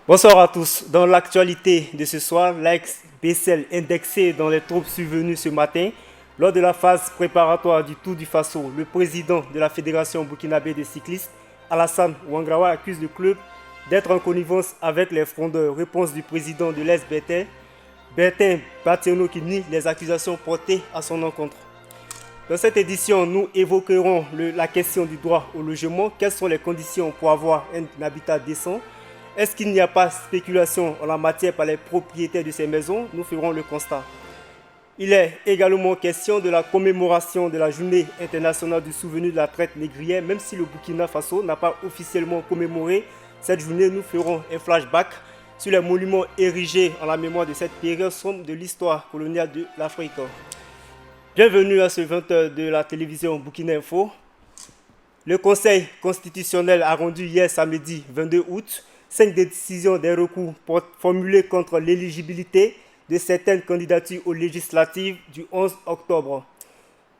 Bonsoir à tous. Dans l'actualité de ce soir, l'ex-Bessel indexé dans les troupes survenues ce matin. Lors de la phase préparatoire du Tour du Faso, le président de la Fédération burkinabé de cyclistes, Alassane Ouangrawa, accuse le club d'être en connivence avec les frondeurs. Réponse du président de l'ES-Bertin, Bertin Bationo, qui nie les accusations portées à son encontre. Dans cette édition, nous évoquerons la question du droit au logement. Quelles sont les conditions pour avoir un habitat décent? Est-ce qu'il n'y a pas spéculation en la matière par les propriétaires de ces maisons? Nous ferons le constat. Il est également question de la commémoration de la journée internationale du souvenir de la traite négrière. Même si le Burkina Faso n'a pas officiellement commémoré cette journée, nous ferons un flashback sur les monuments érigés en la mémoire de cette période sombre de l'histoire coloniale de l'Afrique. Bienvenue à ce 20h de la télévision Burkina Info. Le Conseil constitutionnel a rendu hier samedi 22 août 5 décisions des recours formulés contre l'éligibilité de certaines candidatures aux législatives du 11 octobre.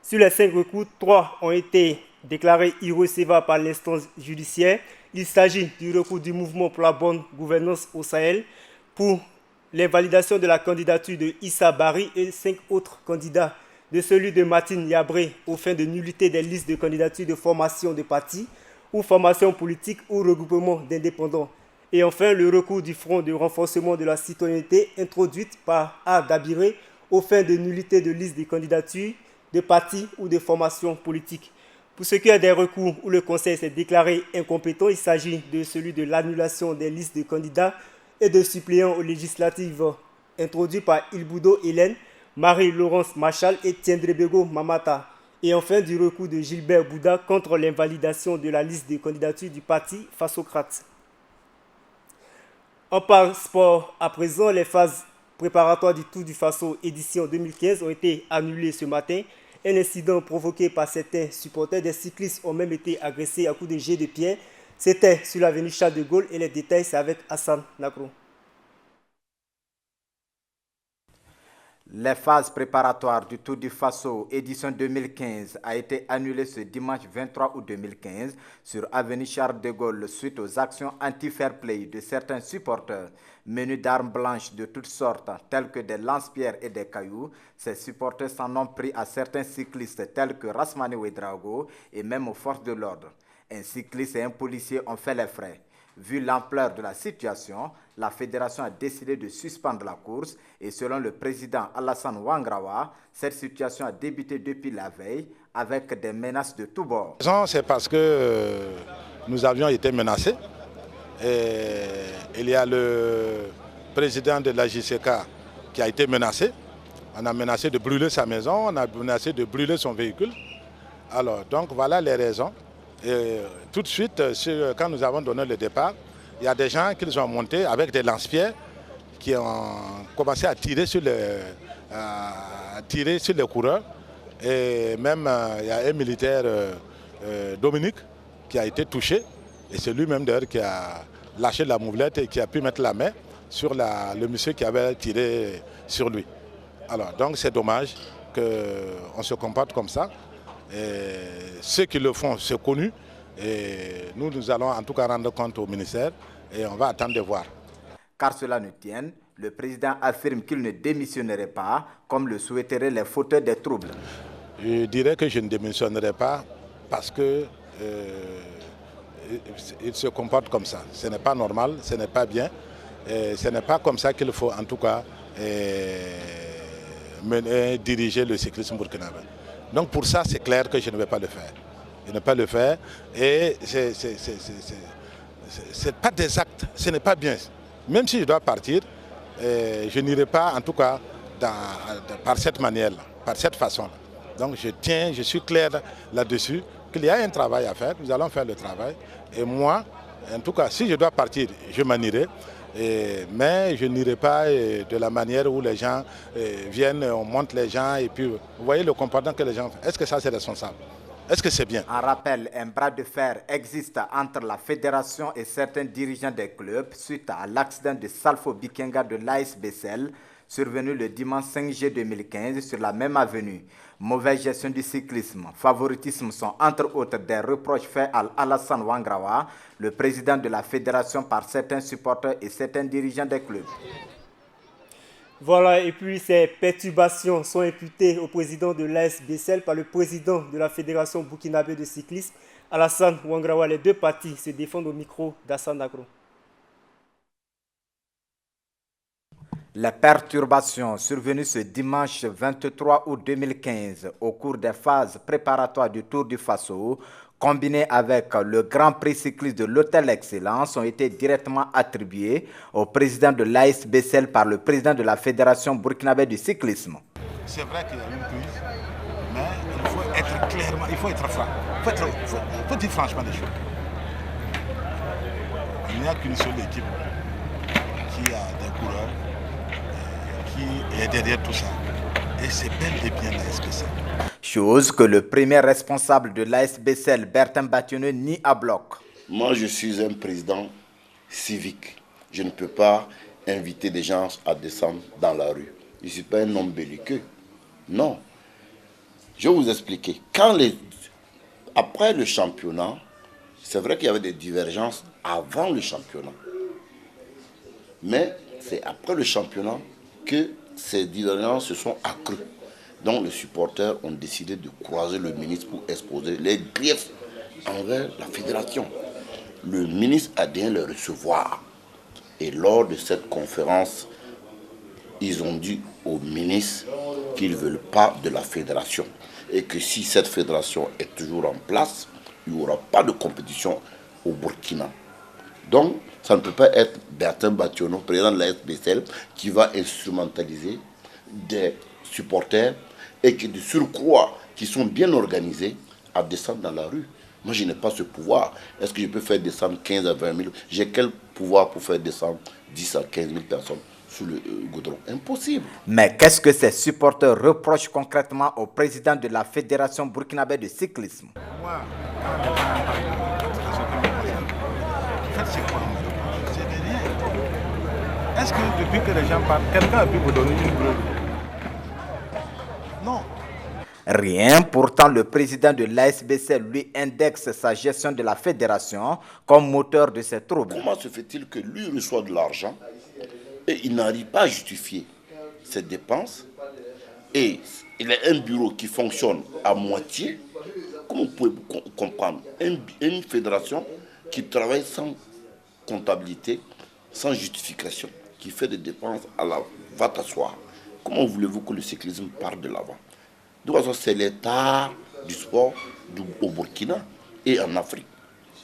Sur les 5 recours, 3 ont été déclarés irrecevables par l'instance judiciaire. Il s'agit du recours du mouvement pour la bonne gouvernance au Sahel pour l'invalidation de la candidature de Issa Bari et 5 autres candidats, de celui de Martine Yabré aux fins de nullité des listes de candidatures de formation de partis ou formation politique ou regroupement d'indépendants. Et enfin, le recours du Front de renforcement de la citoyenneté introduite par A. Dabiré aux fins de nullité de liste de candidatures de partis ou de formations politiques. Pour ce qui est des recours où le Conseil s'est déclaré incompétent, il s'agit de celui de l'annulation des listes de candidats et de suppléants aux législatives introduits par Ilboudo Hélène, Marie-Laurence Machal et Tiendrebego Mamata. Et enfin, du recours de Gilbert Bouda contre l'invalidation de la liste de candidatures du parti Fasocrate. On parle sport à présent. Les phases préparatoires du Tour du Faso édition 2015 ont été annulées ce matin. Un incident provoqué par certains supporters des cyclistes ont même été agressés à coups de jet de pierre. C'était sur l'avenue Charles de Gaulle et les détails c'est avec Hassan Nakro. Les phases préparatoires du Tour du Faso édition 2015 a été annulée ce dimanche 23 août 2015 sur avenue Charles de Gaulle suite aux actions anti-fair play de certains supporters. Menus d'armes blanches de toutes sortes telles que des lance-pierres et des cailloux, ces supporters s'en ont pris à certains cyclistes tels que Rasmani Ouedraogo et même aux forces de l'ordre. Un cycliste et un policier ont fait les frais. Vu l'ampleur de la situation, la fédération a décidé de suspendre la course et selon le président Alassane Ouangrawa, cette situation a débuté depuis la veille avec des menaces de tous bords. C'est parce que nous avions été menacés. Et il y a le président de la JCK qui a été menacé. On a menacé de brûler sa maison, on a menacé de brûler son véhicule. Alors, donc voilà les raisons. Et tout de suite, quand nous avons donné le départ, il y a des gens qui ont monté avec des lance-pierres qui ont commencé à tirer sur les coureurs. Et même il y a un militaire, Dominique, qui a été touché. Et c'est lui-même d'ailleurs qui a lâché la mouvlette et qui a pu mettre la main sur le monsieur qui avait tiré sur lui. Alors donc c'est dommage qu'on se comporte comme ça. Et ceux qui le font, c'est connu. Et nous allons en tout cas rendre compte au ministère et on va attendre de voir. Car cela ne tienne, le président affirme qu'il ne démissionnerait pas, comme le souhaiteraient les fauteurs des troubles. Je dirais que je ne démissionnerai pas parce que il se comporte comme ça. Ce n'est pas normal, ce n'est pas bien. Et ce n'est pas comme ça qu'il faut en tout cas diriger le cyclisme burkinabé. Donc pour ça, c'est clair que je ne vais pas le faire. Je ne vais pas le faire et c'est pas des actes, ce n'est pas bien. Même si je dois partir, je n'irai pas en tout cas par cette manière-là, par cette façon-là. Donc je suis clair là-dessus, qu'il y a un travail à faire, nous allons faire le travail. Et moi, en tout cas, si je dois partir, je m'en irai. Mais je n'irai pas de la manière où les gens viennent, on monte les gens et puis vous voyez le comportement que les gens font. Est-ce que ça c'est responsable? Est-ce que c'est bien? En rappel, un bras de fer existe entre la fédération et certains dirigeants des clubs suite à l'accident de Salfo Bikenga de l'AS Bessel. survenu le dimanche 5 juillet 2015 sur la même avenue. Mauvaise gestion du cyclisme, favoritisme sont entre autres des reproches faits à Alassane Ouangrawa, le président de la fédération, par certains supporters et certains dirigeants des clubs. Voilà, et puis ces perturbations sont imputées au président de l'AS Bessel par le président de la fédération burkinabé de cyclisme, Alassane Ouangrawa. Les deux parties se défendent au micro d'Assane Agro. Les perturbations survenues ce dimanche 23 août 2015 au cours des phases préparatoires du Tour du Faso, combinées avec le Grand Prix cycliste de l'Hôtel Excellence, ont été directement attribuées au président de l'AS Bessel par le président de la Fédération burkinabé du cyclisme. C'est vrai qu'il y a une crise, mais il faut être clairement, il faut être franc. Il faut dire franchement des choses. Il n'y a qu'une seule équipe qui a des coureurs qui est derrière tout ça. Et c'est bel et bien l'AS Bessel. Chose que le premier responsable de l'AS Bessel, Bertin Bationeux, nie à bloc. Moi, je suis un président civique. Je ne peux pas inviter des gens à descendre dans la rue. Je ne suis pas un homme belliqueux. Non. Je vais vous expliquer. Après le championnat, c'est vrai qu'il y avait des divergences avant le championnat. Mais c'est après le championnat que ces divergences se sont accrues. Donc les supporters ont décidé de croiser le ministre pour exposer les griefs envers la fédération. Le ministre a bien le recevoir. Et lors de cette conférence, ils ont dit au ministre qu'ils ne veulent pas de la fédération. Et que si cette fédération est toujours en place, il n'y aura pas de compétition au Burkina. Donc, ça ne peut pas être Bertin Bationeux, président de l'AS Bessel, qui va instrumentaliser des supporters et qui de surcroît, qui sont bien organisés, à descendre dans la rue. Moi, je n'ai pas ce pouvoir. Est-ce que je peux faire descendre 15 à 20 000? J'ai quel pouvoir pour faire descendre 10 à 15 000 personnes sous le goudron? Impossible. Mais qu'est-ce que ces supporters reprochent concrètement au président de la Fédération burkinabé de cyclisme? Moi, c'est quoi? C'est de rien. Est-ce que depuis que les gens parlent, quelqu'un a pu vous donner une preuve? Non. Rien. Pourtant, le président de l'AS Bessel lui indexe sa gestion de la fédération comme moteur de ces troubles. Comment se fait-il que lui reçoit de l'argent et il n'arrive pas à justifier ses dépenses et il a un bureau qui fonctionne à moitié? Comment vous pouvez comprendre une fédération qui travaille sans comptabilité, sans justification, qui fait des dépenses à la va-t'asseoir? Comment voulez-vous que le cyclisme parte de l'avant? De toute façon, c'est l'état du sport au Burkina et en Afrique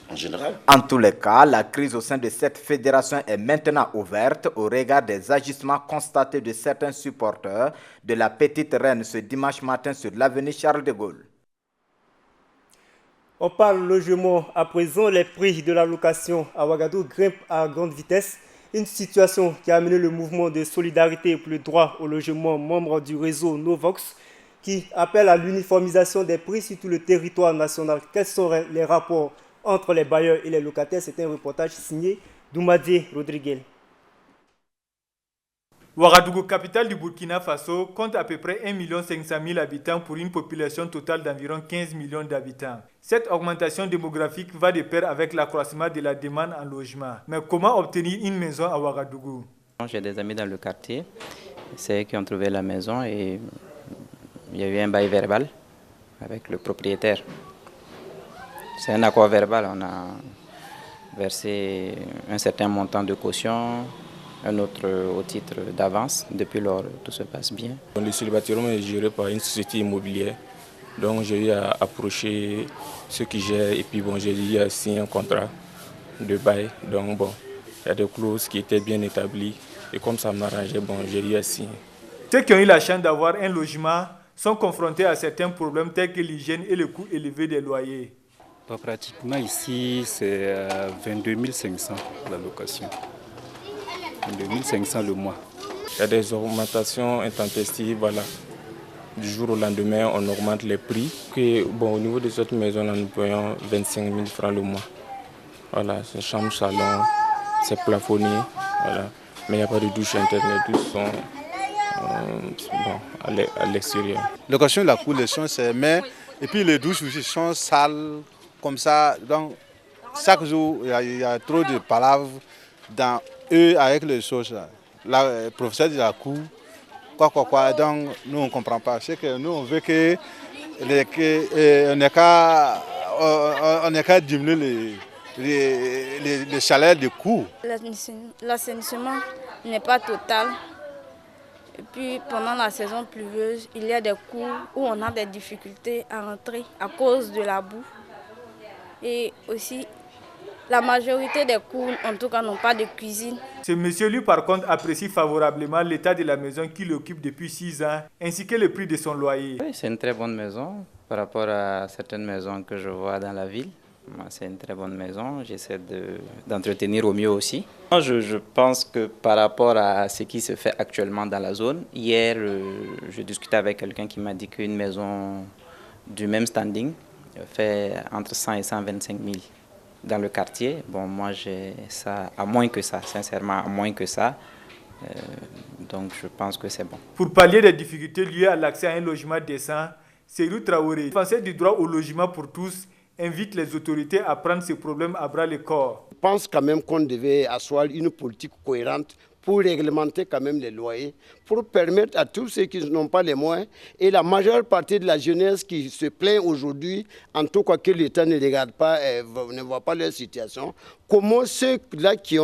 en général. En tous les cas, la crise au sein de cette fédération est maintenant ouverte au regard des agissements constatés de certains supporters de la Petite Reine ce dimanche matin sur l'avenue Charles de Gaulle. On parle logement à présent. Les prix de la location à Ouagadougou grimpent à grande vitesse. Une situation qui a amené le mouvement de solidarité pour le droit au logement, membre du réseau Novox, qui appelle à l'uniformisation des prix sur tout le territoire national. Quels sont les rapports entre les bailleurs et les locataires? C'est un reportage signé d'Oumadé Rodriguez. Ouagadougou, capitale du Burkina Faso, compte à peu près 1 500 000 habitants pour une population totale d'environ 15 millions d'habitants. Cette augmentation démographique va de pair avec l'accroissement de la demande en logement. Mais comment obtenir une maison à Ouagadougou? J'ai des amis dans le quartier, c'est eux qui ont trouvé la maison et il y a eu un bail verbal avec le propriétaire. C'est un accord verbal, on a versé un certain montant de caution, un autre au titre d'avance. Depuis lors, tout se passe bien. Le célibataire est géré par une société immobilière. Donc j'ai eu à approcher ceux qui gèrent et puis bon, j'ai eu à signer un contrat de bail. Donc bon, il y a des clauses qui étaient bien établies et comme ça m'arrangeait, bon, j'ai eu à signer. Ceux qui ont eu la chance d'avoir un logement sont confrontés à certains problèmes tels que l'hygiène et le coût élevé des loyers. Pratiquement ici, c'est 22 500 la location. 22 500 le mois. Il y a des augmentations intempestives, voilà. Du jour au lendemain, on augmente les prix. Et, bon, au niveau de cette maison, là, nous payons 25 000 francs le mois. Voilà, c'est chambre, salon, c'est plafonné, voilà. Mais il n'y a pas de douche, internet, tout son. à l'extérieur. Location de la cour, les champs, c'est mais et puis les douches aussi sont sales, comme ça. Donc, chaque jour, il y a trop de palaves dans eux avec les choses. Le professeur de la cour, quoi. Donc, nous, on ne comprend pas. C'est que nous, on veut que on n'est qu'à diminuer les salaires de cours. L'assainissement n'est pas total. Et puis pendant la saison pluvieuse, il y a des cours où on a des difficultés à rentrer à cause de la boue. Et aussi, la majorité des cours, en tout cas, n'ont pas de cuisine. Ce monsieur, lui, par contre, apprécie favorablement l'état de la maison qu'il occupe depuis 6 ans, ainsi que le prix de son loyer. Oui, c'est une très bonne maison par rapport à certaines maisons que je vois dans la ville. C'est une très bonne maison, j'essaie d'entretenir au mieux aussi. Je pense que par rapport à ce qui se fait actuellement dans la zone, hier, je discutais avec quelqu'un qui m'a dit qu'une maison du même standing fait entre 100 et 125 000 dans le quartier. Bon, moi, j'ai ça à moins que ça, sincèrement, à moins que ça. Donc, je pense que c'est bon. Pour pallier les difficultés liées à l'accès à un logement décent, Seydou Traoré, défenseur du droit au logement pour tous, invite les autorités à prendre ces problèmes à bras le corps. Je pense quand même qu'on devait asseoir une politique cohérente pour réglementer quand même les loyers, pour permettre à tous ceux qui n'ont pas les moyens, et la majeure partie de la jeunesse qui se plaint aujourd'hui, en tout cas que l'État ne regarde pas, ne voit pas leur situation, comment ceux-là qui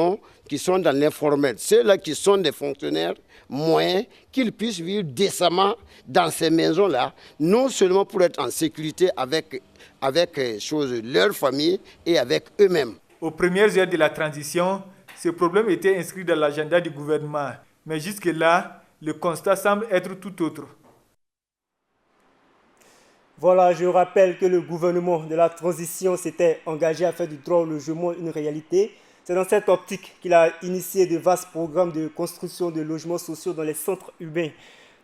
sont dans l'informel, ceux-là qui sont des fonctionnaires moyens, qu'ils puissent vivre décemment dans ces maisons-là, non seulement pour être en sécurité avec leur famille et avec eux-mêmes. Aux premières heures de la transition, ce problème était inscrit dans l'agenda du gouvernement. Mais jusque-là, le constat semble être tout autre. Voilà, je rappelle que le gouvernement de la transition s'était engagé à faire du droit au logement une réalité. C'est dans cette optique qu'il a initié de vastes programmes de construction de logements sociaux dans les centres urbains.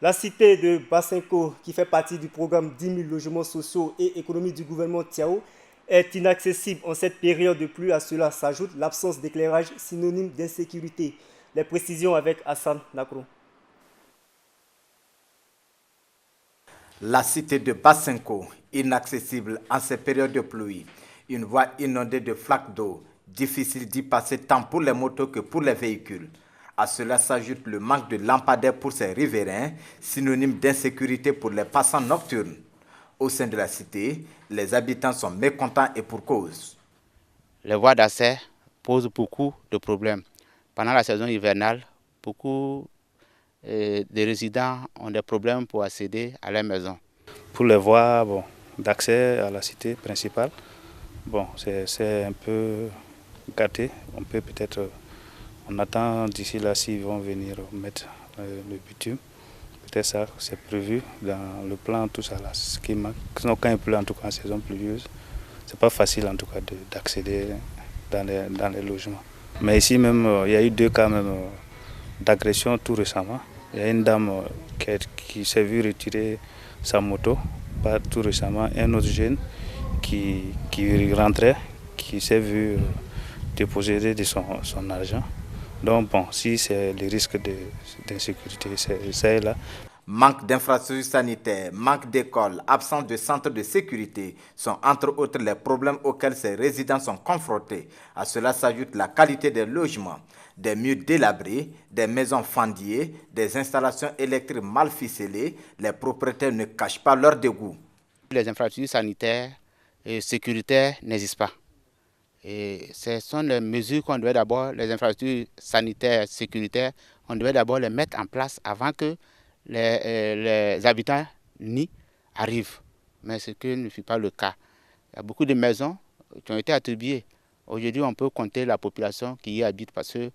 La cité de Basenko, qui fait partie du programme 10 000 logements sociaux et économie du gouvernement Tiao, est inaccessible en cette période de pluie. À cela s'ajoute l'absence d'éclairage, synonyme d'insécurité. Les précisions avec Hassan Nakro. La cité de Basenko, inaccessible en ces périodes de pluie. Une voie inondée de flaques d'eau, difficile d'y passer tant pour les motos que pour les véhicules. À cela s'ajoute le manque de lampadaires pour ces riverains, synonyme d'insécurité pour les passants nocturnes. Au sein de la cité, les habitants sont mécontents et pour cause. Les voies d'accès posent beaucoup de problèmes. Pendant la saison hivernale, beaucoup de résidents ont des problèmes pour accéder à leur maison. Pour les voies d'accès à la cité principale, c'est un peu gâté. On attend d'ici là s'ils vont venir mettre le bitume. Peut-être ça, c'est prévu dans le plan, tout ça là. Ce qui manque. Sinon, quand il pleut, en tout cas en saison pluvieuse, c'est pas facile en tout cas d'accéder dans les logements. Mais ici même, il y a eu 2 cas même d'agression tout récemment. Il y a une dame qui s'est vue retirer sa moto, pas tout récemment, un autre jeune qui rentrait, qui s'est vu déposer de son argent. Donc si c'est le risque d'insécurité, c'est là. Manque d'infrastructures sanitaires, manque d'écoles, absence de centres de sécurité sont entre autres les problèmes auxquels ces résidents sont confrontés. À cela s'ajoute la qualité des logements, des murs délabrés, des maisons fendillées, des installations électriques mal ficelées. Les propriétaires ne cachent pas leur dégoût. Les infrastructures sanitaires et sécuritaires n'existent pas. Et ce sont les mesures qu'on devait d'abord, les infrastructures sanitaires et sécuritaires, on devait d'abord les mettre en place avant que les habitants n'y arrivent. Mais ce qui ne fut pas le cas. Il y a beaucoup de maisons qui ont été attribuées. Aujourd'hui, on peut compter la population qui y habite parce que,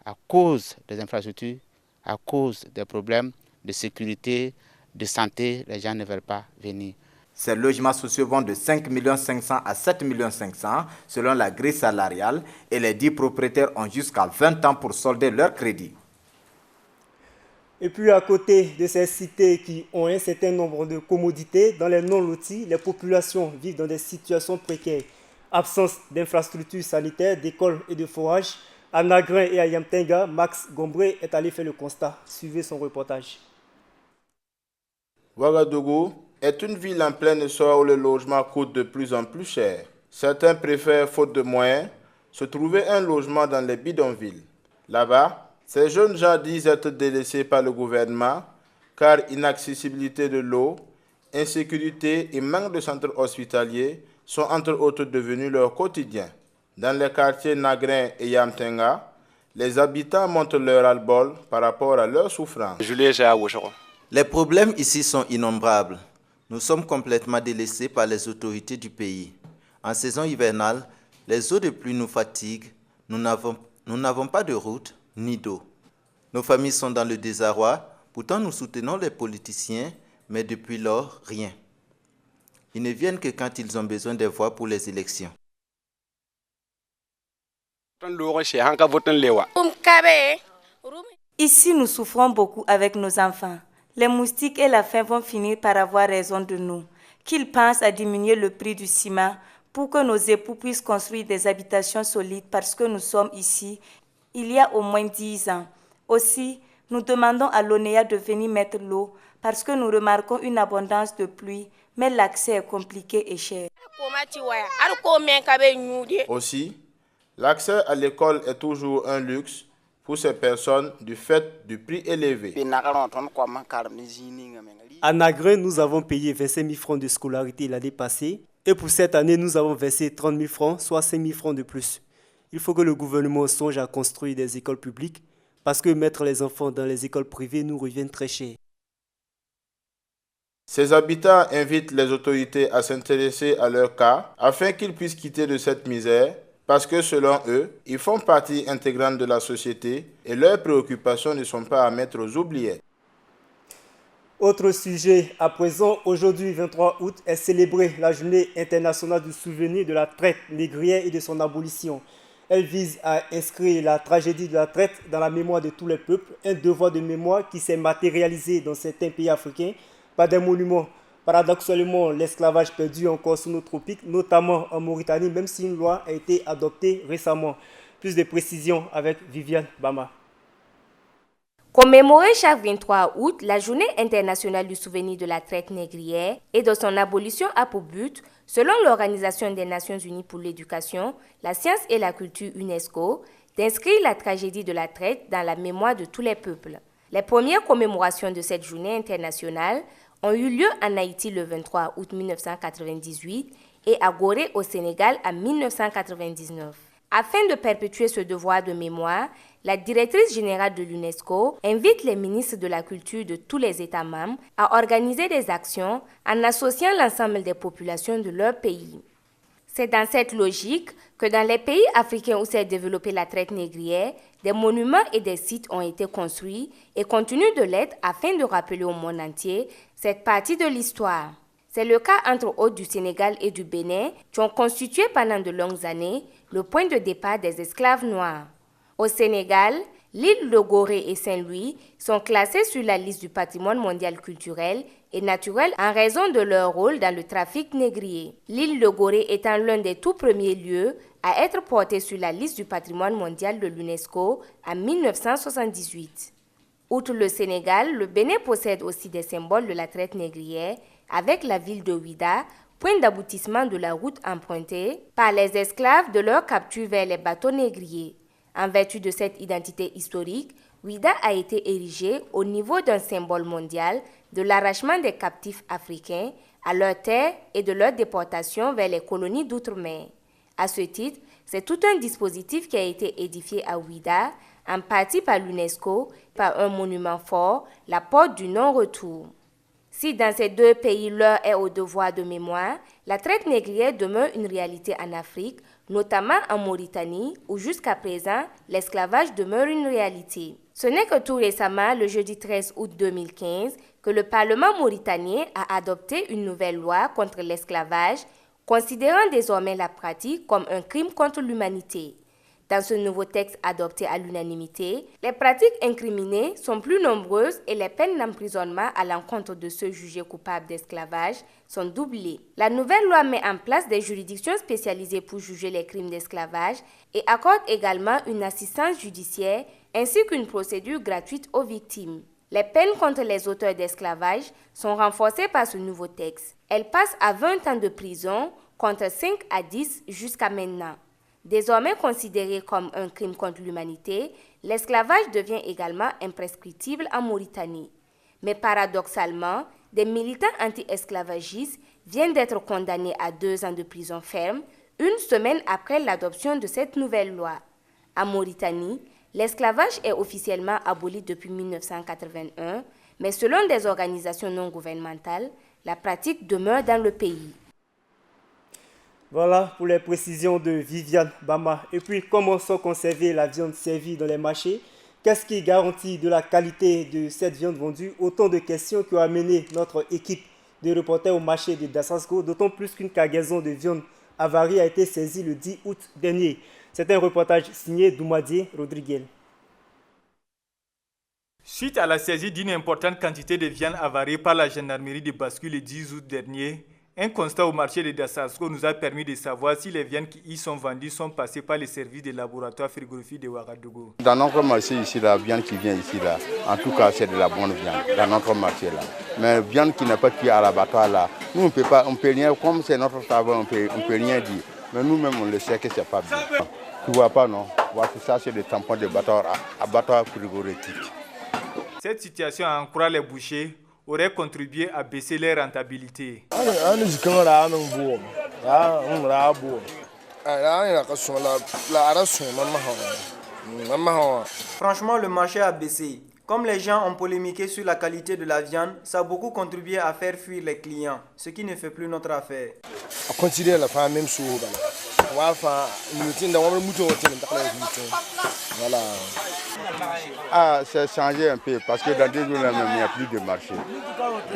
à cause des infrastructures, à cause des problèmes de sécurité, de santé, les gens ne veulent pas venir. Ces logements sociaux vont de 5 500 000 à 7 500 000 selon la grille salariale et les 10 propriétaires ont jusqu'à 20 ans pour solder leur crédit. Et puis à côté de ces cités qui ont un certain nombre de commodités, dans les non-lotis, les populations vivent dans des situations précaires. Absence d'infrastructures sanitaires, d'écoles et de forages. À Nagrin et à Yamtenga, Max Gombré est allé faire le constat. Suivez son reportage. Ouagadougou est une ville en plein essor où le logement coûte de plus en plus cher. Certains préfèrent, faute de moyens, se trouver un logement dans les bidonvilles. Là-bas, ces jeunes gens disent être délaissés par le gouvernement car inaccessibilité de l'eau, insécurité et manque de centres hospitaliers sont entre autres devenus leur quotidien. Dans les quartiers Nagrin et Yamtenga, les habitants montrent leur ras-le-bol par rapport à leurs souffrances. Les problèmes ici sont innombrables. Nous sommes complètement délaissés par les autorités du pays. En saison hivernale, les eaux de pluie nous fatiguent. Nous n'avons pas de route ni d'eau. Nos familles sont dans le désarroi. Pourtant, nous soutenons les politiciens, mais depuis lors, rien. Ils ne viennent que quand ils ont besoin des voix pour les élections. Ici, nous souffrons beaucoup avec nos enfants. Les moustiques et la faim vont finir par avoir raison de nous. Qu'ils pensent à diminuer le prix du ciment pour que nos époux puissent construire des habitations solides parce que nous sommes ici il y a au moins 10 ans. Aussi, nous demandons à l'ONEA de venir mettre l'eau parce que nous remarquons une abondance de pluie, mais l'accès est compliqué et cher. Aussi, l'accès à l'école est toujours un luxe pour ces personnes du fait du prix élevé. À Nagrin, nous avons payé 25 000 francs de scolarité l'année passée et pour cette année, nous avons versé 30 000 francs, soit 5 000 francs de plus. Il faut que le gouvernement songe à construire des écoles publiques parce que mettre les enfants dans les écoles privées nous revient très cher. Ces habitants invitent les autorités à s'intéresser à leur cas afin qu'ils puissent quitter de cette misère parce que selon eux, ils font partie intégrante de la société et leurs préoccupations ne sont pas à mettre aux oubliettes. Autre sujet, à présent, aujourd'hui 23 août est célébrée la journée internationale du souvenir de la traite négrière et de son abolition. Elle vise à inscrire la tragédie de la traite dans la mémoire de tous les peuples, un devoir de mémoire qui s'est matérialisé dans certains pays africains par des monuments. Paradoxalement, l'esclavage perdure encore sous nos tropiques, notamment en Mauritanie, même si une loi a été adoptée récemment. Plus de précisions avec Viviane Bama. Commémorer chaque 23 août la journée internationale du souvenir de la traite négrière et de son abolition a pour but, selon l'Organisation des Nations Unies pour l'éducation, la science et la culture UNESCO, d'inscrire la tragédie de la traite dans la mémoire de tous les peuples. Les premières commémorations de cette journée internationale ont eu lieu en Haïti le 23 août 1998 et à Gorée au Sénégal en 1999. Afin de perpétuer ce devoir de mémoire, la directrice générale de l'UNESCO invite les ministres de la culture de tous les États membres à organiser des actions en associant l'ensemble des populations de leur pays. C'est dans cette logique que dans les pays africains où s'est développée la traite négrière, des monuments et des sites ont été construits et continuent de l'être afin de rappeler au monde entier cette partie de l'histoire. C'est le cas entre autres du Sénégal et du Bénin qui ont constitué pendant de longues années le point de départ des esclaves noirs. Au Sénégal, l'île de Gorée et Saint-Louis sont classées sur la liste du patrimoine mondial culturel et naturel en raison de leur rôle dans le trafic négrier. L'île de Gorée étant l'un des tout premiers lieux à être porté sur la liste du patrimoine mondial de l'UNESCO en 1978. Outre le Sénégal, le Bénin possède aussi des symboles de la traite négrière avec la ville de Ouida, point d'aboutissement de la route empruntée par les esclaves de leur capture vers les bateaux négriers. En vertu de cette identité historique, Ouida a été érigée au niveau d'un symbole mondial de l'arrachement des captifs africains à leurs terres et de leur déportation vers les colonies d'outre-mer. À ce titre, c'est tout un dispositif qui a été édifié à Ouida, en partie par l'UNESCO, par un monument fort, la porte du non-retour. Si dans ces deux pays l'heure est au devoir de mémoire, la traite négrière demeure une réalité en Afrique, notamment en Mauritanie, où jusqu'à présent, l'esclavage demeure une réalité. Ce n'est que tout récemment, le jeudi 13 août 2015, que le Parlement mauritanien a adopté une nouvelle loi contre l'esclavage, considérant désormais la pratique comme un crime contre l'humanité. Dans ce nouveau texte adopté à l'unanimité, les pratiques incriminées sont plus nombreuses et les peines d'emprisonnement à l'encontre de ceux jugés coupables d'esclavage sont doublées. La nouvelle loi met en place des juridictions spécialisées pour juger les crimes d'esclavage et accorde également une assistance judiciaire ainsi qu'une procédure gratuite aux victimes. Les peines contre les auteurs d'esclavage sont renforcées par ce nouveau texte. Elles passent à 20 ans de prison contre 5 à 10 jusqu'à maintenant. Désormais considéré comme un crime contre l'humanité, l'esclavage devient également imprescriptible en Mauritanie. Mais paradoxalement, des militants anti-esclavagistes viennent d'être condamnés à 2 ans de prison ferme, une semaine après l'adoption de cette nouvelle loi. En Mauritanie, l'esclavage est officiellement aboli depuis 1981, mais selon des organisations non gouvernementales, la pratique demeure dans le pays. Voilà pour les précisions de Viviane Bama. Et puis, comment sont conservées la viande servie dans les marchés? Qu'est-ce qui garantit de la qualité de cette viande vendue? Autant de questions qui ont amené notre équipe de reporters au marché de Dazasco, d'autant plus qu'une cargaison de viande avarie a été saisie le 10 août dernier. C'est un reportage signé Doumadier Rodriguez. Suite à la saisie d'une importante quantité de viande avariée par la gendarmerie de Bascule le 10 août dernier, un constat au marché de Dazasco nous a permis de savoir si les viandes qui y sont vendues sont passées par les services des laboratoires frigorifiques de Ouagadougou. Dans notre marché ici, la viande qui vient ici, là, en tout cas, c'est de la bonne viande dans notre marché là. Mais viande qui n'est pas cuite à l'abattoir là, nous on peut rien, comme c'est notre travail, on peut rien dire. Mais nous-mêmes on le sait que c'est pas bien. Tu vois pas non? Voilà, ça c'est des tampons de abattoir frigorifique. Cette situation encourage les bouchers aurait contribué à baisser leur rentabilité. Franchement, le marché a baissé. Comme les gens ont polémiqué sur la qualité de la viande, ça a beaucoup contribué à faire fuir les clients, ce qui ne fait plus notre affaire. Voilà. Ah, c'est changé un peu parce que dans 2 jours, il n'y a plus de marché.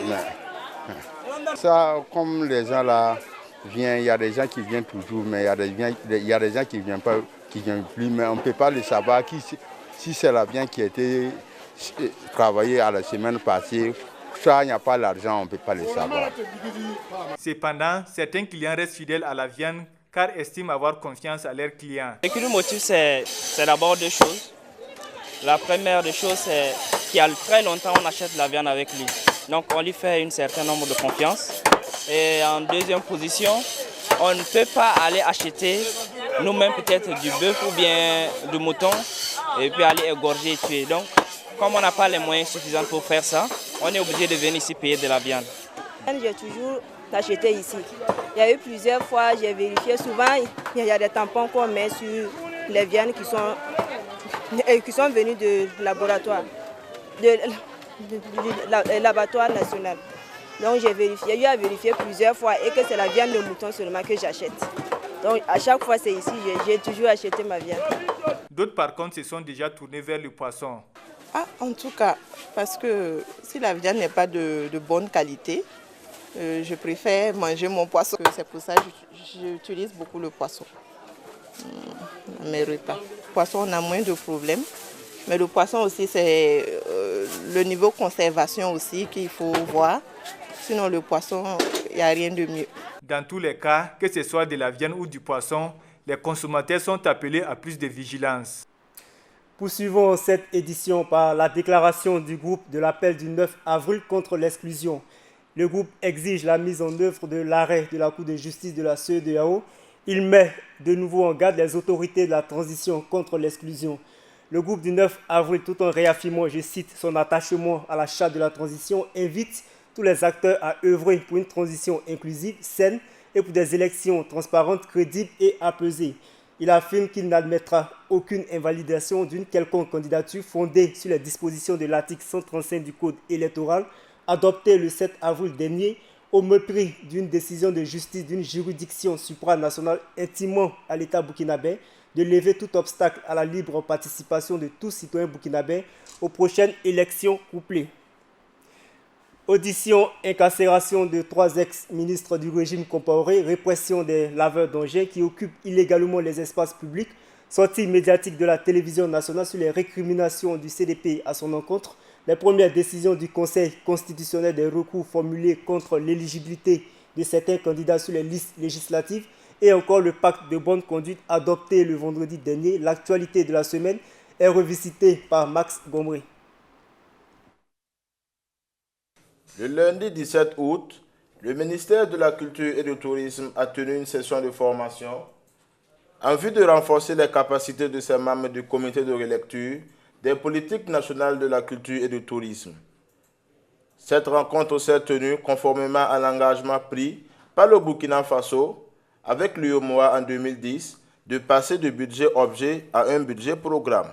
Mais, ça, comme les gens là viennent, il y a des gens qui viennent toujours, mais il y a des gens qui ne viennent pas, qui viennent plus, mais on ne peut pas le savoir si c'est la viande qui a été travaillée à la semaine passée. Ça, il n'y a pas l'argent, on ne peut pas le savoir. Cependant, certains clients restent fidèles à la viande car estiment avoir confiance à leurs clients. Ce qui nous motive, c'est d'abord 2 choses. La première des choses, c'est qu'il y a très longtemps, on achète la viande avec lui. Donc, on lui fait un certain nombre de confiance. Et en deuxième position, on ne peut pas aller acheter nous-mêmes peut-être du bœuf ou bien du mouton et puis aller égorger et tuer. Donc, comme on n'a pas les moyens suffisants pour faire ça, on est obligé de venir ici payer de la viande. J'ai toujours acheté ici. Il y a eu plusieurs fois, j'ai vérifié souvent, il y a des tampons qu'on met sur les viandes qui sont venues de laboratoire, de l'abattoir national. Donc j'ai eu à vérifier plusieurs fois et que c'est la viande de mouton seulement que j'achète. Donc à chaque fois c'est ici, j'ai toujours acheté ma viande. D'autres par contre se sont déjà tournés vers le poisson. En tout cas, parce que si la viande n'est pas de bonne qualité, je préfère manger mon poisson. C'est pour ça que j'utilise beaucoup le poisson dans mes repas. Le poisson, on a moins de problèmes. Mais le poisson aussi, c'est le niveau de conservation aussi qu'il faut voir. Sinon, le poisson, il n'y a rien de mieux. Dans tous les cas, que ce soit de la viande ou du poisson, les consommateurs sont appelés à plus de vigilance. Poursuivons cette édition par la déclaration du groupe de l'appel du 9 avril contre l'exclusion. Le groupe exige la mise en œuvre de l'arrêt de la Cour de justice de la CEDEAO. Il met de nouveau en garde les autorités de la transition contre l'exclusion. Le groupe du 9 avril, tout en réaffirmant, je cite, son attachement à la charte de la transition, invite tous les acteurs à œuvrer pour une transition inclusive, saine et pour des élections transparentes, crédibles et apaisées. Il affirme qu'il n'admettra aucune invalidation d'une quelconque candidature fondée sur les dispositions de l'article 135 du Code électoral adopté le 7 avril dernier au mépris d'une décision de justice d'une juridiction supranationale intimant à l'État burkinabé de lever tout obstacle à la libre participation de tous citoyens burkinabés aux prochaines élections couplées. Audition, incarcération de 3 ex-ministres du régime Compaoré, répression des laveurs d'engins qui occupent illégalement les espaces publics, sortie médiatique de la télévision nationale sur les récriminations du CDP à son encontre, les premières décisions du Conseil constitutionnel des recours formulés contre l'éligibilité de certains candidats sur les listes législatives et encore le pacte de bonne conduite adopté le vendredi dernier. L'actualité de la semaine est revisitée par Max Gomré. Le lundi 17 août, le ministère de la Culture et du Tourisme a tenu une session de formation en vue de renforcer les capacités de ses membres du comité de relecture des politiques nationales de la culture et du tourisme. Cette rencontre s'est tenue conformément à l'engagement pris par le Burkina Faso avec l'UEMOA en 2010 de passer du budget objet à un budget programme.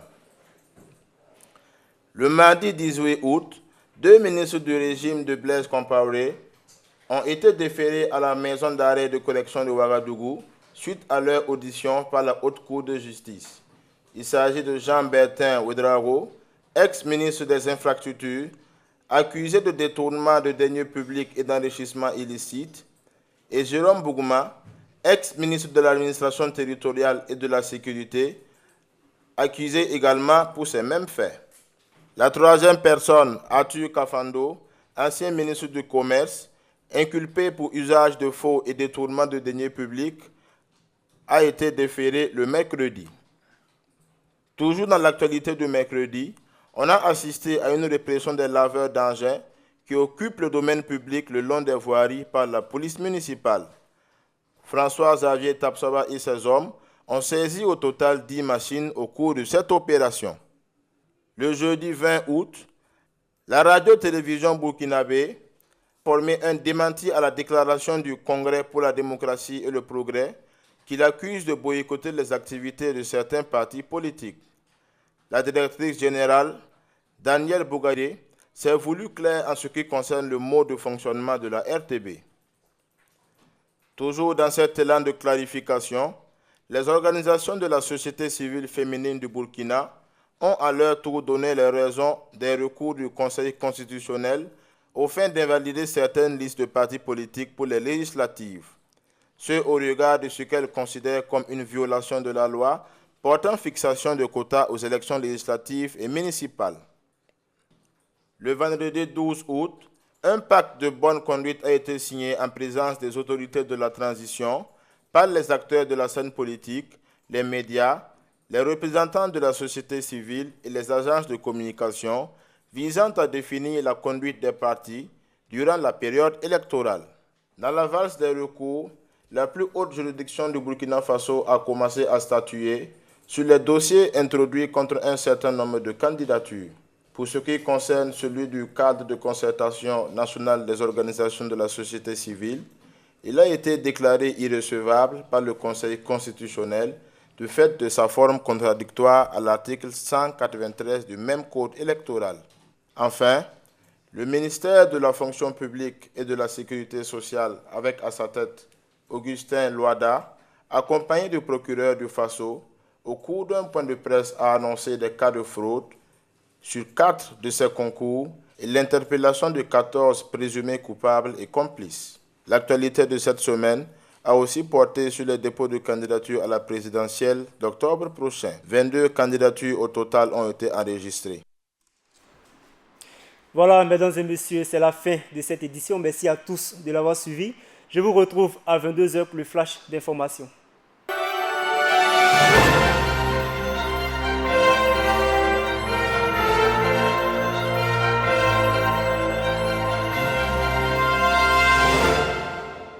Le mardi 18 août, 2 ministres du régime de Blaise Compaoré ont été déférés à la maison d'arrêt de correction de Ouagadougou suite à leur audition par la Haute Cour de justice. Il s'agit de Jean-Bertin Ouedraogo, ex-ministre des Infrastructures, accusé de détournement de deniers publics et d'enrichissement illicite, et Jérôme Bougouma, ex-ministre de l'administration territoriale et de la sécurité, accusé également pour ces mêmes faits. La troisième personne, Arthur Kafando, ancien ministre du Commerce, inculpé pour usage de faux et détournement de deniers publics, a été déféré le mercredi. Toujours dans l'actualité du mercredi, on a assisté à une répression des laveurs d'engins qui occupent le domaine public le long des voiries par la police municipale. François-Xavier Tapsoba et ses hommes ont saisi au total 10 machines au cours de cette opération. Le jeudi 20 août, la radio-télévision burkinabé formait un démenti à la déclaration du Congrès pour la démocratie et le progrès qui l'accuse de boycotter les activités de certains partis politiques. La directrice générale, Danielle Bougadé, s'est voulue claire en ce qui concerne le mode de fonctionnement de la RTB. Toujours dans cet élan de clarification, les organisations de la société civile féminine du Burkina ont à leur tour donné les raisons des recours du Conseil constitutionnel au fin d'invalider certaines listes de partis politiques pour les législatives, ce au regard de ce qu'elles considèrent comme une violation de la loi portant fixation de quotas aux élections législatives et municipales. Le vendredi 12 août, un pacte de bonne conduite a été signé en présence des autorités de la transition par les acteurs de la scène politique, les médias, les représentants de la société civile et les agences de communication visant à définir la conduite des partis durant la période électorale. Dans la valse des recours, la plus haute juridiction du Burkina Faso a commencé à statuer sur les dossiers introduits contre un certain nombre de candidatures. Pour ce qui concerne celui du cadre de concertation nationale des organisations de la société civile, il a été déclaré irrecevable par le Conseil constitutionnel du fait de sa forme contradictoire à l'article 193 du même code électoral. Enfin, le ministère de la fonction publique et de la sécurité sociale, avec à sa tête Augustin Loada, accompagné du procureur du Faso, au cours d'un point de presse a annoncé des cas de fraude sur 4 de ces concours et l'interpellation de 14 présumés coupables et complices. L'actualité de cette semaine a aussi porté sur les dépôts de candidature à la présidentielle d'octobre prochain. 22 candidatures au total ont été enregistrées. Voilà, mesdames et messieurs, c'est la fin de cette édition. Merci à tous de l'avoir suivi. Je vous retrouve à 22h pour le flash d'information.